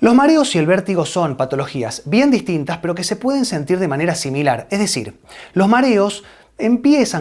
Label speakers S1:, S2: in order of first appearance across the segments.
S1: Los mareos y el vértigo son patologías bien distintas, pero que se pueden sentir de manera similar. Es decir, los mareos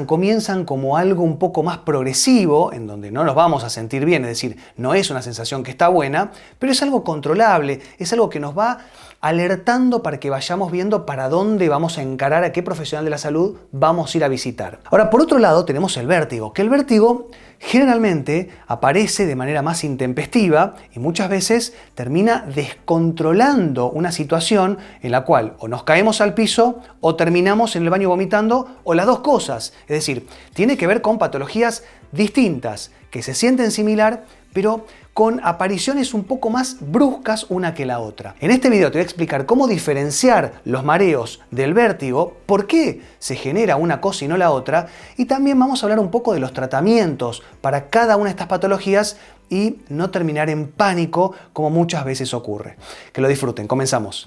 S1: comienzan como algo un poco más progresivo, en donde no nos vamos a sentir bien, es decir, no es una sensación que está buena, pero es algo controlable, es algo que nos va alertando para que vayamos viendo para dónde vamos a encarar, a qué profesional de la salud vamos a ir a visitar. Ahora, por otro lado, tenemos el vértigo, que el vértigo generalmente aparece de manera más intempestiva y muchas veces termina descontrolando una situación en la cual o nos caemos al piso o terminamos en el baño vomitando o las dos cosas. Es decir, tiene que ver con patologías distintas que se sienten similar, pero con apariciones un poco más bruscas una que la otra. En este video te voy a explicar cómo diferenciar los mareos del vértigo, por qué se genera una cosa y no la otra, y también vamos a hablar un poco de los tratamientos para cada una de estas patologías y no terminar en pánico como muchas veces ocurre. Que lo disfruten, comenzamos.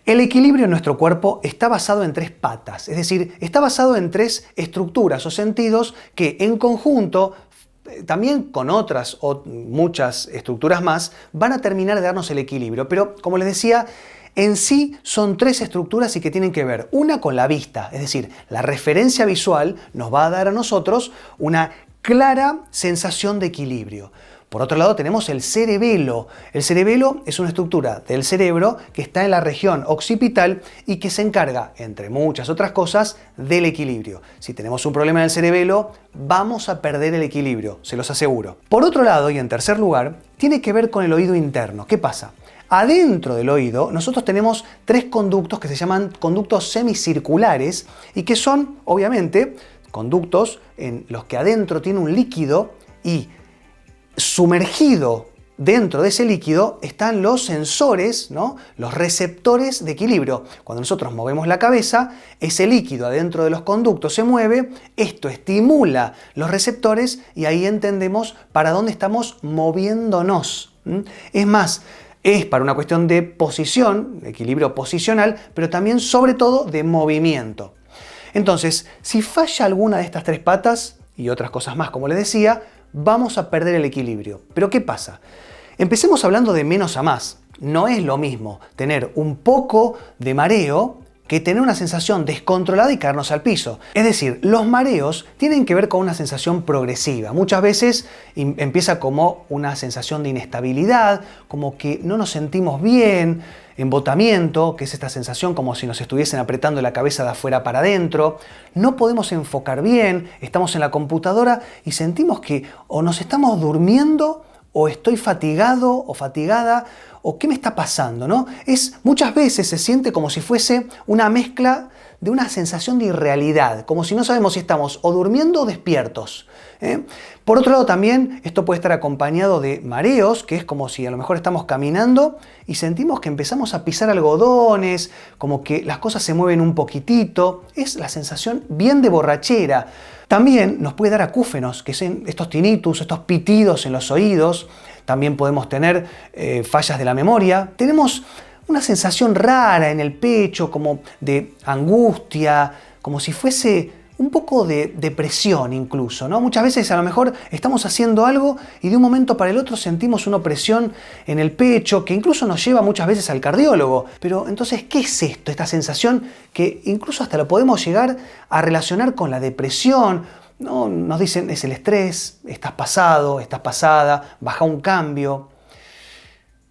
S1: El equilibrio en nuestro cuerpo está basado en tres patas, es decir, está basado en tres estructuras o sentidos que en conjunto, también con otras o muchas estructuras más, van a terminar de darnos el equilibrio. Pero, como les decía, en sí son tres estructuras y que tienen que ver una con la vista, es decir, la referencia visual nos va a dar a nosotros una clara sensación de equilibrio. Por otro lado tenemos el cerebelo. El cerebelo es una estructura del cerebro que está en la región occipital y que se encarga, entre muchas otras cosas, del equilibrio. Si tenemos un problema en el cerebelo, vamos a perder el equilibrio, se los aseguro. Por otro lado, y en tercer lugar, tiene que ver con el oído interno. ¿Qué pasa? Adentro del oído nosotros tenemos tres conductos que se llaman conductos semicirculares y que son, obviamente, conductos en los que adentro tiene un líquido y sumergido dentro de ese líquido están los sensores, ¿no? Los receptores de equilibrio. Cuando nosotros movemos la cabeza, ese líquido adentro de los conductos se mueve, esto estimula los receptores y ahí entendemos para dónde estamos moviéndonos. Es más, es para una cuestión de posición, equilibrio posicional, pero también sobre todo de movimiento. Entonces, si falla alguna de estas tres patas y otras cosas más, como les decía, vamos a perder el equilibrio. ¿Pero qué pasa? Empecemos hablando de menos a más. No es lo mismo tener un poco de mareo que tener una sensación descontrolada y caernos al piso. Es decir, los mareos tienen que ver con una sensación progresiva. Muchas veces empieza como una sensación de inestabilidad, como que no nos sentimos bien, embotamiento, que es esta sensación como si nos estuviesen apretando la cabeza de afuera para adentro. No podemos enfocar bien, estamos en la computadora y sentimos que o nos estamos durmiendo o estoy fatigado o fatigada, o qué me está pasando, ¿no? Muchas veces se siente como si fuese una mezcla de una sensación de irrealidad, como si no sabemos si estamos o durmiendo o despiertos. Por otro lado también esto puede estar acompañado de mareos, que es como si a lo mejor estamos caminando y sentimos que empezamos a pisar algodones, como que las cosas se mueven un poquitito. Es la sensación bien de borrachera. También nos puede dar acúfenos, que son estos tinnitus, estos pitidos en los oídos. También podemos tener fallas de la memoria. Tenemos una sensación rara en el pecho, como de angustia, como si fuese un poco de depresión incluso, ¿no? Muchas veces a lo mejor estamos haciendo algo y de un momento para el otro sentimos una opresión en el pecho que incluso nos lleva muchas veces al cardiólogo. Pero entonces, ¿qué es esto? Esta sensación que incluso hasta lo podemos llegar a relacionar con la depresión. No, nos dicen es el estrés, estás pasado, estás pasada, baja un cambio.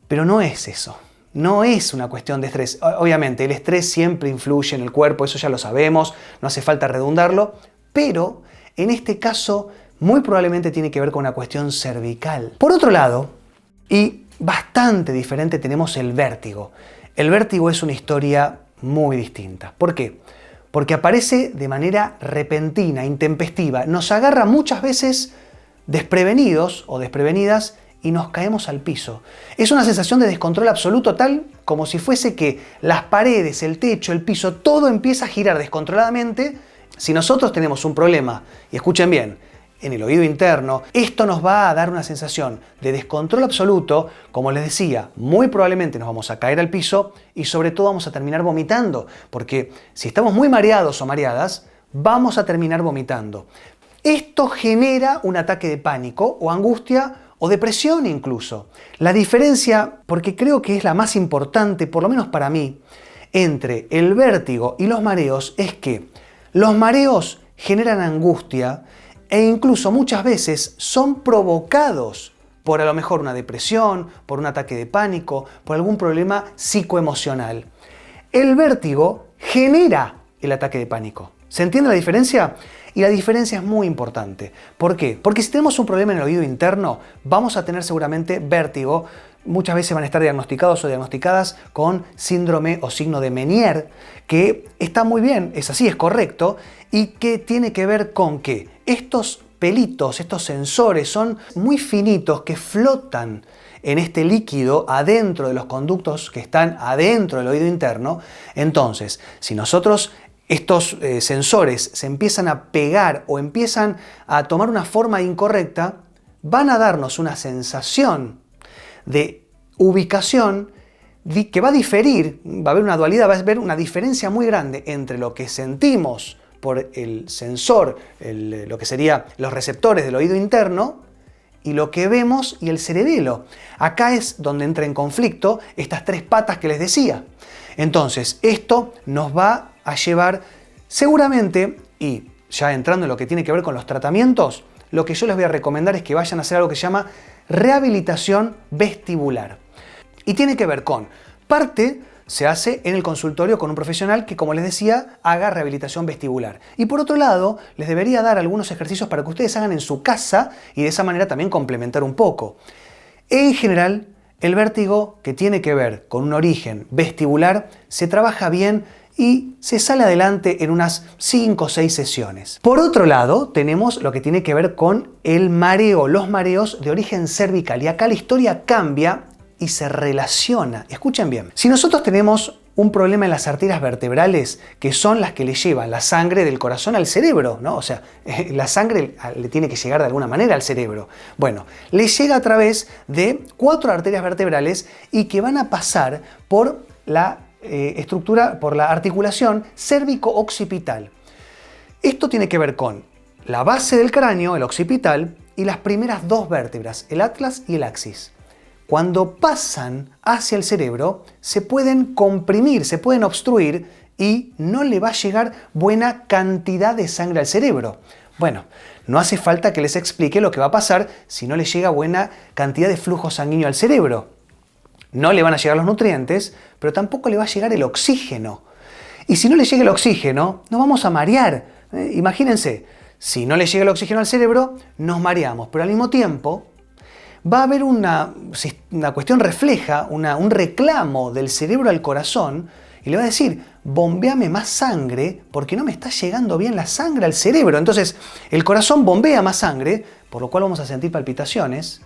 S1: Pero no es eso. No es una cuestión de estrés. Obviamente, el estrés siempre influye en el cuerpo, eso ya lo sabemos, no hace falta redundarlo, pero en este caso muy probablemente tiene que ver con una cuestión cervical. Por otro lado, y bastante diferente, tenemos el vértigo. El vértigo es una historia muy distinta. ¿Por qué? Porque aparece de manera repentina, intempestiva. Nos agarra muchas veces desprevenidos o desprevenidas y nos caemos al piso. Es una sensación de descontrol absoluto, tal como si fuese que las paredes, el techo, el piso, todo empieza a girar descontroladamente. Si nosotros tenemos un problema, y escuchen bien, en el oído interno, esto nos va a dar una sensación de descontrol absoluto. Como les decía, muy probablemente nos vamos a caer al piso y sobre todo vamos a terminar vomitando, porque si estamos muy mareados o mareadas, vamos a terminar vomitando. Esto genera un ataque de pánico o angustia o depresión incluso. La diferencia, porque creo que es la más importante, por lo menos para mí, entre el vértigo y los mareos es que los mareos generan angustia e incluso muchas veces son provocados por a lo mejor una depresión, por un ataque de pánico, por algún problema psicoemocional. El vértigo genera el ataque de pánico. ¿Se entiende la diferencia? Y la diferencia es muy importante. ¿Por qué? Porque si tenemos un problema en el oído interno, vamos a tener seguramente vértigo. Muchas veces van a estar diagnosticados o diagnosticadas con síndrome o signo de Meniere, que está muy bien, es así, es correcto, y que tiene que ver con que estos pelitos, estos sensores son muy finitos que flotan en este líquido adentro de los conductos que están adentro del oído interno. Entonces, si nosotros estos sensores se empiezan a pegar o empiezan a tomar una forma incorrecta, van a darnos una sensación de ubicación que va a diferir, va a haber una dualidad, va a haber una diferencia muy grande entre lo que sentimos por el sensor, lo que serían los receptores del oído interno, y lo que vemos y el cerebelo. Acá es donde entra en conflicto estas tres patas que les decía. Entonces, esto nos va a llevar seguramente, y ya entrando en lo que tiene que ver con los tratamientos, lo que yo les voy a recomendar es que vayan a hacer algo que se llama rehabilitación vestibular. Y tiene que ver con parte se hace en el consultorio con un profesional que, como les decía, haga rehabilitación vestibular. Y por otro lado, les debería dar algunos ejercicios para que ustedes hagan en su casa y de esa manera también complementar un poco. En general, el vértigo que tiene que ver con un origen vestibular se trabaja bien y se sale adelante en unas 5 o 6 sesiones. Por otro lado, tenemos lo que tiene que ver con el mareo, los mareos de origen cervical. Y acá la historia cambia y se relaciona. Escuchen bien. Si nosotros tenemos un problema en las arterias vertebrales, que son las que le llevan la sangre del corazón al cerebro, ¿no? O sea, la sangre le tiene que llegar de alguna manera al cerebro. Bueno, le llega a través de 4 arterias vertebrales y que van a pasar por la estructura, por la articulación cérvico-occipital. Esto tiene que ver con la base del cráneo, el occipital, y las primeras 2 vértebras, el atlas y el axis. Cuando pasan hacia el cerebro, se pueden comprimir, se pueden obstruir y no le va a llegar buena cantidad de sangre al cerebro. Bueno, no hace falta que les explique lo que va a pasar si no le llega buena cantidad de flujo sanguíneo al cerebro. No le van a llegar los nutrientes, pero tampoco le va a llegar el oxígeno. Y si no le llega el oxígeno, nos vamos a marear. Imagínense, si no le llega el oxígeno al cerebro, nos mareamos, pero al mismo tiempo va a haber una cuestión refleja, un reclamo del cerebro al corazón y le va a decir, bombeame más sangre porque no me está llegando bien la sangre al cerebro. Entonces el corazón bombea más sangre, por lo cual vamos a sentir palpitaciones,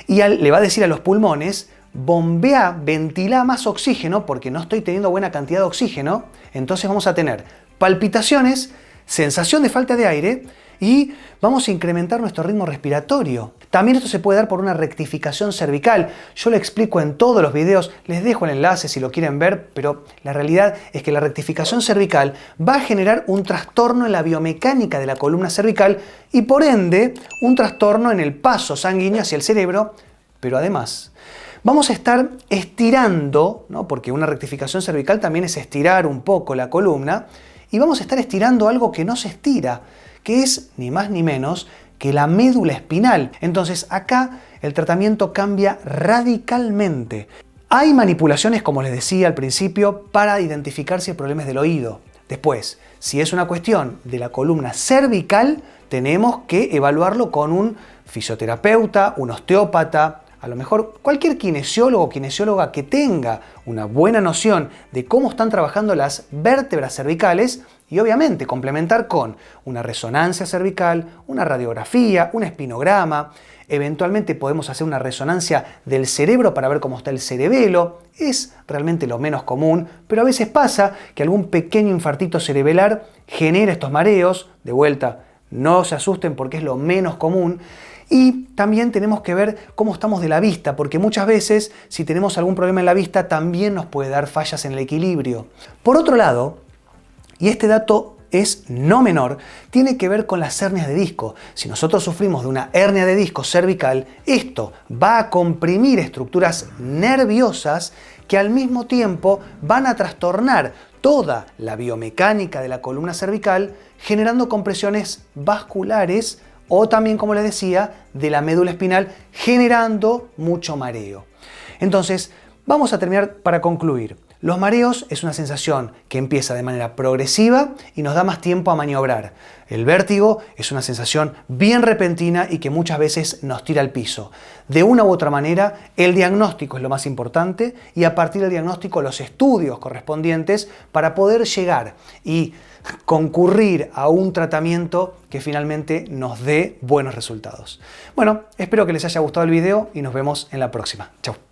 S1: y le va a decir a los pulmones, bombea, ventila más oxígeno porque no estoy teniendo buena cantidad de oxígeno. Entonces vamos a tener palpitaciones, sensación de falta de aire y vamos a incrementar nuestro ritmo respiratorio. También esto se puede dar por una rectificación cervical. Yo lo explico en todos los videos, les dejo el enlace si lo quieren ver, pero la realidad es que la rectificación cervical va a generar un trastorno en la biomecánica de la columna cervical y por ende un trastorno en el paso sanguíneo hacia el cerebro, pero además vamos a estar estirando, ¿no? Porque una rectificación cervical también es estirar un poco la columna, y vamos a estar estirando algo que no se estira, que es ni más ni menos que la médula espinal. Entonces acá el tratamiento cambia radicalmente. Hay manipulaciones, como les decía al principio, para identificar si el problema es del oído. Después, si es una cuestión de la columna cervical, tenemos que evaluarlo con un fisioterapeuta, un osteópata, a lo mejor cualquier kinesiólogo o kinesióloga que tenga una buena noción de cómo están trabajando las vértebras cervicales y obviamente complementar con una resonancia cervical, una radiografía, un espinograma. Eventualmente podemos hacer una resonancia del cerebro para ver cómo está el cerebelo. Es realmente lo menos común, pero a veces pasa que algún pequeño infartito cerebelar genera estos mareos. De vuelta, no se asusten porque es lo menos común. Y también tenemos que ver cómo estamos de la vista, porque muchas veces si tenemos algún problema en la vista también nos puede dar fallas en el equilibrio. Por otro lado, y este dato es no menor, tiene que ver con las hernias de disco. Si nosotros sufrimos de una hernia de disco cervical, esto va a comprimir estructuras nerviosas que al mismo tiempo van a trastornar toda la biomecánica de la columna cervical, generando compresiones vasculares o también, como les decía, de la médula espinal, generando mucho mareo. Entonces, vamos a terminar para concluir. Los mareos es una sensación que empieza de manera progresiva y nos da más tiempo a maniobrar. El vértigo es una sensación bien repentina y que muchas veces nos tira al piso. De una u otra manera, el diagnóstico es lo más importante y a partir del diagnóstico los estudios correspondientes para poder llegar y concurrir a un tratamiento que finalmente nos dé buenos resultados. Bueno, espero que les haya gustado el video y nos vemos en la próxima. Chau.